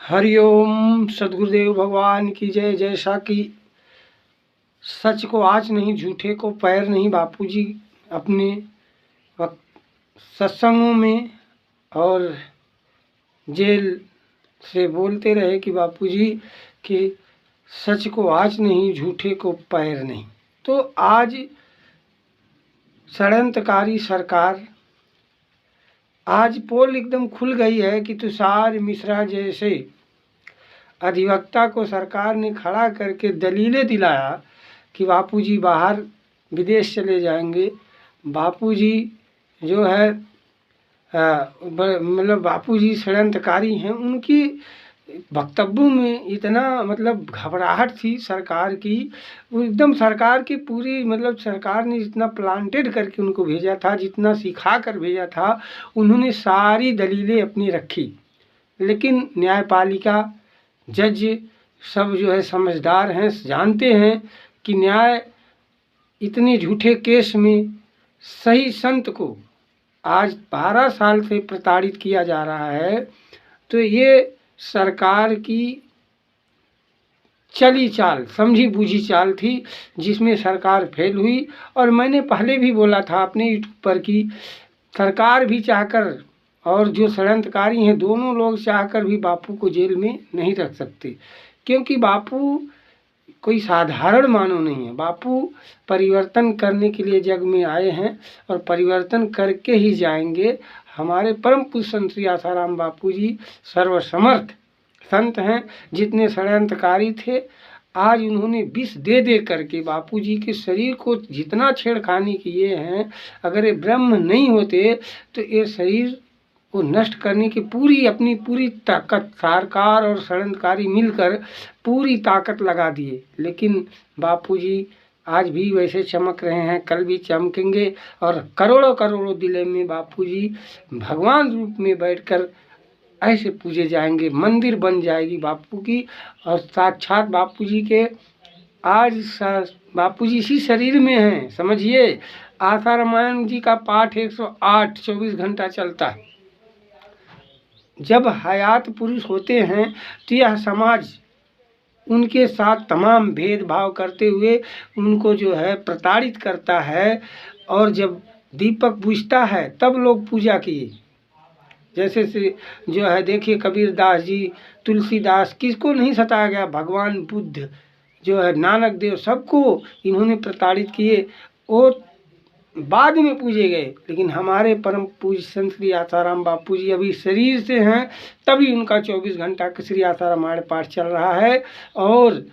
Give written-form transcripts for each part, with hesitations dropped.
हरिओम सदगुरुदेव भगवान की जय। जैसा कि सच को आँच नहीं, झूठे को पैर नहीं, बापूजी अपने वक्त सत्संगों में और जेल से बोलते रहे कि बापूजी कि सच को आँच नहीं, झूठे को पैर नहीं। तो आज षड्यंत्रकारी सरकार, आज पोल एकदम खुल गई है कि तुषार मिश्रा जैसे अधिवक्ता को सरकार ने खड़ा करके दलीलें दिलाया कि बापूजी बाहर विदेश चले जाएंगे। बापूजी जो है मतलब बापूजी षड्यंत्रकारी हैं। उनकी वक्तव्यों में इतना मतलब घबराहट थी सरकार की, वो एकदम सरकार की पूरी मतलब सरकार ने जितना प्लांटेड करके उनको भेजा था, जितना सिखा कर भेजा था, उन्होंने सारी दलीलें अपनी रखी। लेकिन न्यायपालिका जज सब जो है समझदार हैं, जानते हैं कि न्याय इतने झूठे केस में सही संत को आज 12 साल से प्रताड़ित किया जा रहा है। तो ये सरकार की चली चाल, समझी बूझी चाल थी, जिसमें सरकार फेल हुई। और मैंने पहले भी बोला था अपने यूट्यूब पर कि सरकार भी चाहकर और जो षड्यंत्रकारी हैं, दोनों लोग चाहकर भी बापू को जेल में नहीं रख सकते, क्योंकि बापू कोई साधारण मानव नहीं है। बापू परिवर्तन करने के लिए जग में आए हैं और परिवर्तन करके ही जाएंगे। हमारे परम पूज्य संत श्री आसाराम बापू जी सर्वसमर्थ संत हैं। जितने षड्यंत्रकारी थे, आज उन्होंने विष दे दे करके बापू जी के शरीर को जितना छेड़खानी किए हैं, अगर ये ब्रह्म नहीं होते तो ये शरीर को नष्ट करने की अपनी पूरी ताकत सरकार और षड्यंत्रकारी मिलकर पूरी ताकत लगा दिए। लेकिन बापूजी आज भी वैसे चमक रहे हैं, कल भी चमकेंगे और करोड़ों करोड़ों दिले में बापूजी भगवान रूप में बैठकर ऐसे पूजे जाएंगे। मंदिर बन जाएगी बापू की, और साक्षात बापूजी के आज बापूजी इसी शरीर में हैं। समझिए, आशा रामायण जी का पाठ 108 24 घंटा चलता है। जब हयात पुरुष होते हैं तो यह समाज उनके साथ तमाम भेदभाव करते हुए उनको जो है प्रताड़ित करता है। और जब दीपक बुझता है तब लोग पूजा किए। जैसे से जो है देखिए कबीरदास जी, तुलसीदास, किसको नहीं सताया गया, भगवान बुद्ध जो है, नानक देव, सबको इन्होंने प्रताड़ित किए और बाद में पूजे गए। लेकिन हमारे परम पूज्य संत श्री आसाराम बापू जी अभी शरीर से हैं, तभी उनका 24 घंटा का श्री आसाराम रामायण पाठ चल रहा है। और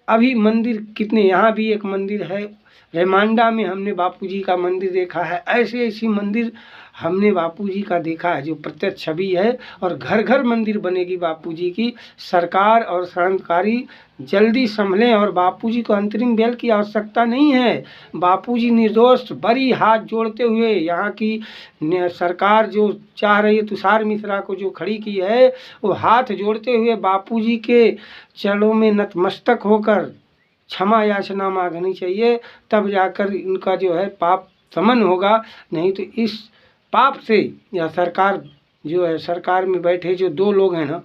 अभी मंदिर कितने, यहाँ भी एक मंदिर है रेमांडा में, हमने बापूजी का मंदिर देखा है। ऐसे ऐसी मंदिर हमने बापूजी का देखा है जो प्रत्यक्ष छवि है। और घर घर मंदिर बनेगी बापूजी की। सरकार और षड्यंत्रकारी जल्दी संभलें और बापूजी को अंतरिम बेल की आवश्यकता नहीं है। बापूजी निर्दोष बड़ी हाथ जोड़ते हुए, यहाँ की सरकार जो चाह रही है तुषार मिश्रा को जो खड़ी की है, वो हाथ जोड़ते हुए बापूजी के चरणों में नतमस्तक होकर क्षमा याचना मांगनी चाहिए। तब जाकर इनका जो है पाप समन होगा। नहीं तो इस पाप से या सरकार जो है, सरकार में बैठे जो दो लोग हैं ना,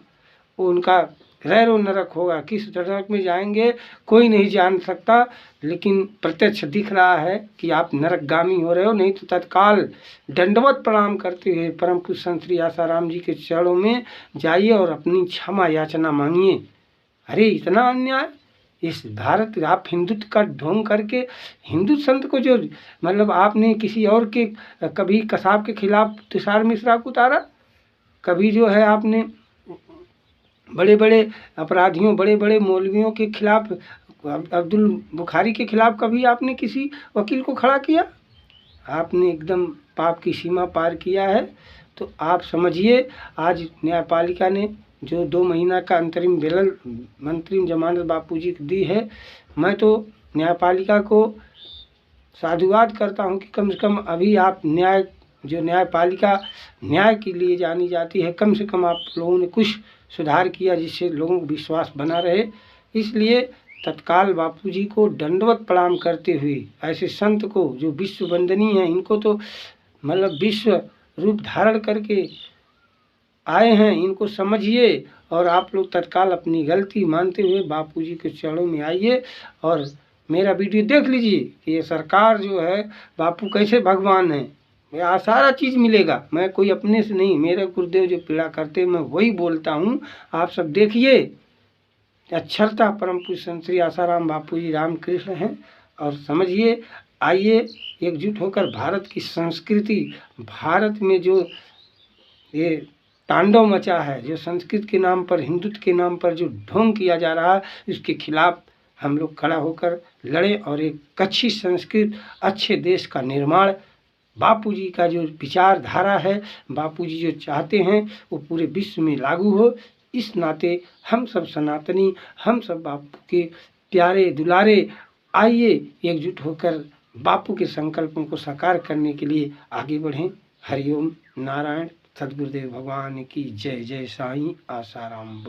वो उनका रैरो नरक होगा। किस नरक में जाएंगे कोई नहीं जान सकता, लेकिन प्रत्यक्ष दिख रहा है कि आप नरकगामी हो रहे हो। नहीं तो तत्काल दंडवत प्रणाम करते हुए परम पूज्य संत श्री आसाराम जी के चरणों में जाइए और अपनी क्षमा याचना मांगिए। अरे इतना अन्याय इस भारत, आप हिंदुत्व का ढोंग करके हिंदू संत को जो मतलब आपने किसी और के, कभी कसाब के खिलाफ तुषार मिश्रा को उतारा, कभी जो है आपने बड़े बड़े अपराधियों, बड़े बड़े मौलवियों के खिलाफ, अब्दुल बुखारी के खिलाफ कभी आपने किसी वकील को खड़ा किया? आपने एकदम पाप की सीमा पार किया है। तो आप समझिए, आज न्यायपालिका ने जो 2 महीना का अंतरिम जमानत बापूजी को दी है, मैं तो न्यायपालिका को साधुवाद करता हूं कि कम से कम अभी आप न्यायपालिका न्याय के लिए जानी जाती है, कम से कम आप लोगों ने कुछ सुधार किया जिससे लोगों को विश्वास बना रहे। इसलिए तत्काल बापूजी को दंडवत प्रणाम करते हुए ऐसे संत को जो विश्व वंदनीय हैं, इनको तो मतलब विश्व रूप धारण करके आए हैं इनको समझिए और आप लोग तत्काल अपनी गलती मानते हुए बापूजी के चरणों में आइए और मेरा वीडियो देख लीजिए कि ये सरकार जो है बापू कैसे भगवान है। यहाँ सारा चीज़ मिलेगा, मैं कोई अपने से नहीं, मेरे गुरुदेव जो पीड़ा करते मैं वही बोलता हूँ। आप सब देखिए, अक्षरता परम पूज्य संत श्री आसाराम बापूजी रामकृष्ण हैं और समझिए। आइए एकजुट होकर भारत की संस्कृति, भारत में जो ये तांडव मचा है, जो संस्कृत के नाम पर, हिंदुत्व के नाम पर जो ढोंग किया जा रहा है, इसके खिलाफ हम लोग खड़ा होकर लड़े और एक अच्छी संस्कृत, अच्छे देश का निर्माण, बापूजी का जो विचारधारा है, बापूजी जो चाहते हैं वो पूरे विश्व में लागू हो। इस नाते हम सब सनातनी, हम सब बापू के प्यारे दुलारे, आइए एकजुट होकर बापू के संकल्पों को साकार करने के लिए आगे बढ़ें। हरिओम नारायण। सद्गुरुदेव भगवान की जय। जय साईं आसाराम।